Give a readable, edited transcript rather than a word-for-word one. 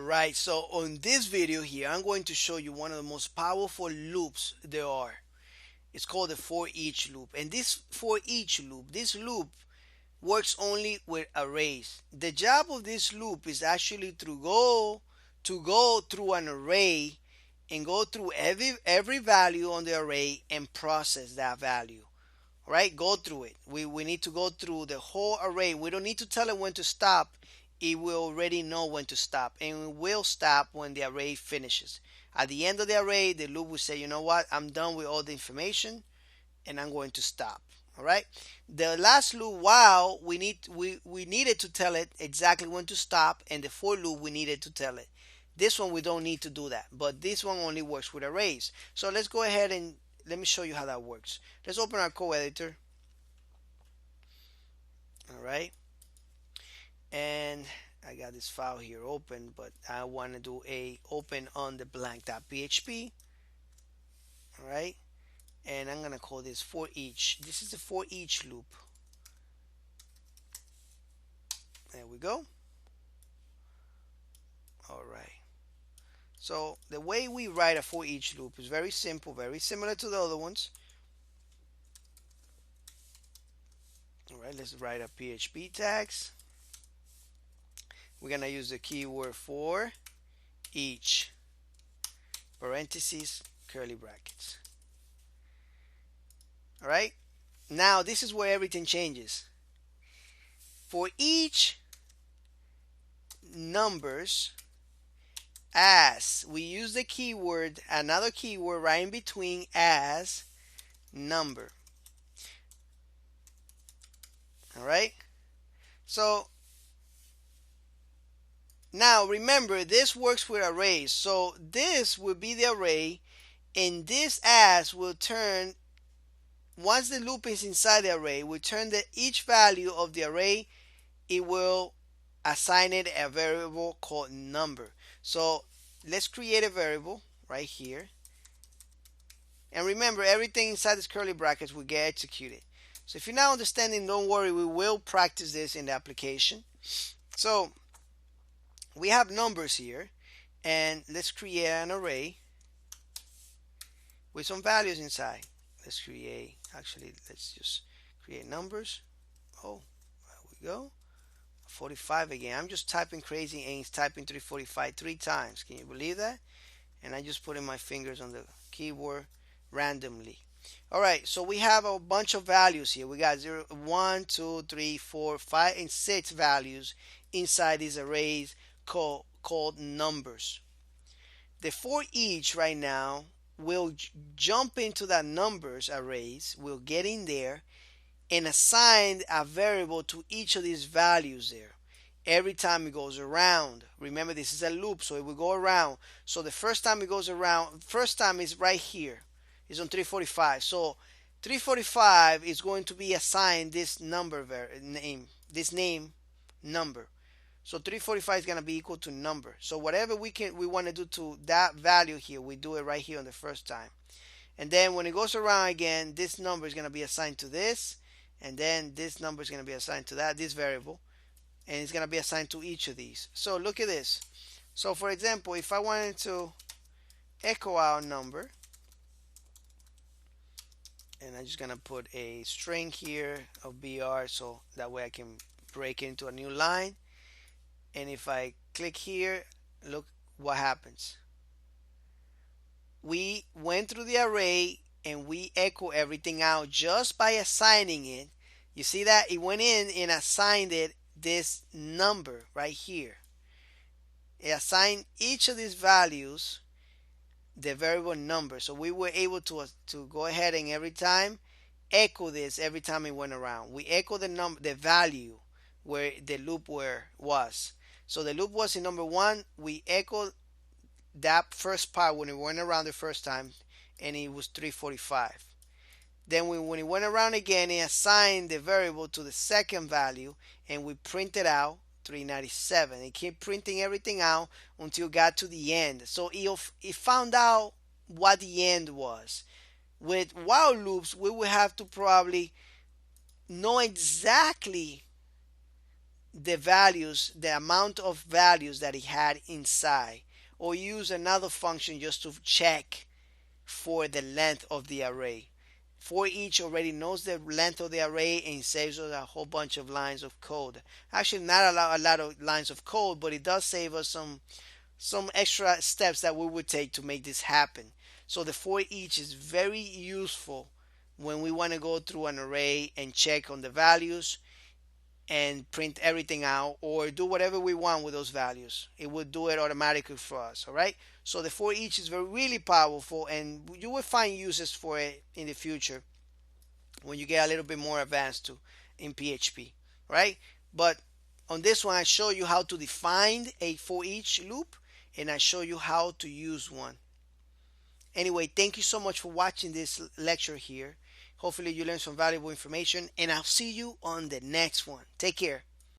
Alright, so on this video here, I'm going to show you one of the most powerful loops there are. It's called the for each loop. And this for each loop, this loop works only with arrays. The job of this loop is actually to go through an array and go through every value on the array and process that value. Right? Go through it. We need to go through the whole array. We don't need to tell it when to stop. It will already know when to stop, and it will stop when the array finishes. At the end of the array, the loop will say, you know what, I'm done with all the information and I'm going to stop. All right. The last loop, while we needed to tell it exactly when to stop, and the for loop we needed to tell it. This one we don't need to do that, but this one only works with arrays. So let's go ahead and let me show you how that works. Let's open our code editor. All right. And I got this file here open, but I want to do a open on the blank.php. All right. And I'm going to call this for each. This is the for each loop. There we go. All right. So the way we write a for each loop is very simple, very similar to the other ones. All right, let's write a PHP tags. We're going to use the keyword for each, parentheses, curly brackets. All right. Now this is where everything changes. For each numbers, as we use the keyword, another keyword right in between, as number. All right. So now remember, this works with arrays. So this will be the array, and this as will turn, once the loop is inside the array, we turn each value of the array, it will assign it a variable called number. So let's create a variable right here. And remember, everything inside this curly brackets will get executed. So if you're not understanding, don't worry, we will practice this in the application. So we have numbers here, and let's create an array with some values inside. Let's just create numbers. Oh, there we go. 45 again. I'm just typing crazy, and it's typing 345 three times. Can you believe that? And I just put in my fingers on the keyboard randomly. All right, so we have a bunch of values here. We got 0, 1, 2, 3, 4, 5, and 6 values inside these arrays called numbers. The for each right now will jump into that numbers arrays, will get in there and assign a variable to each of these values there. Every time it goes around, remember this is a loop, so it will go around. So the first time it goes around, first time is right here, is on 345. So 345 is going to be assigned this number name number. So 345 is going to be equal to number. So whatever we want to do to that value here, we do it right here on the first time. And then when it goes around again, this number is going to be assigned to this, and then this number is going to be assigned to this variable, and it's going to be assigned to each of these. So look at this. So for example, if I wanted to echo out number, and I'm just going to put a string here of BR, so that way I can break it into a new line. And if I click here, look what happens. We went through the array and we echo everything out just by assigning it. You see that? It went in and assigned it this number right here. It assigned each of these values the variable number. So we were able to go ahead and every time echo this every time it went around. We echo the value where the loop was. So the loop was in number 1. We echoed that first part when it went around the first time, and it was 345. Then when it went around again, it assigned the variable to the second value, and we printed out 397. It kept printing everything out until it got to the end. So it found out what the end was. With while loops, we would have to probably know exactly the values, the amount of values that it had inside, or use another function just to check for the length of the array. For each already knows the length of the array and saves us a whole bunch of lines of code. Actually, not a lot of lines of code, but it does save us some extra steps that we would take to make this happen. So the for each is very useful when we want to go through an array and check on the values and print everything out or do whatever we want with those values. It would do it automatically for us. All right. So the for each is really powerful, and you will find uses for it in the future when you get a little bit more advanced to in PHP. Right. But on this one, I show you how to define a for each loop, and I show you how to use one. Anyway, thank you so much for watching this lecture here. Hopefully you learned some valuable information, and I'll see you on the next one. Take care.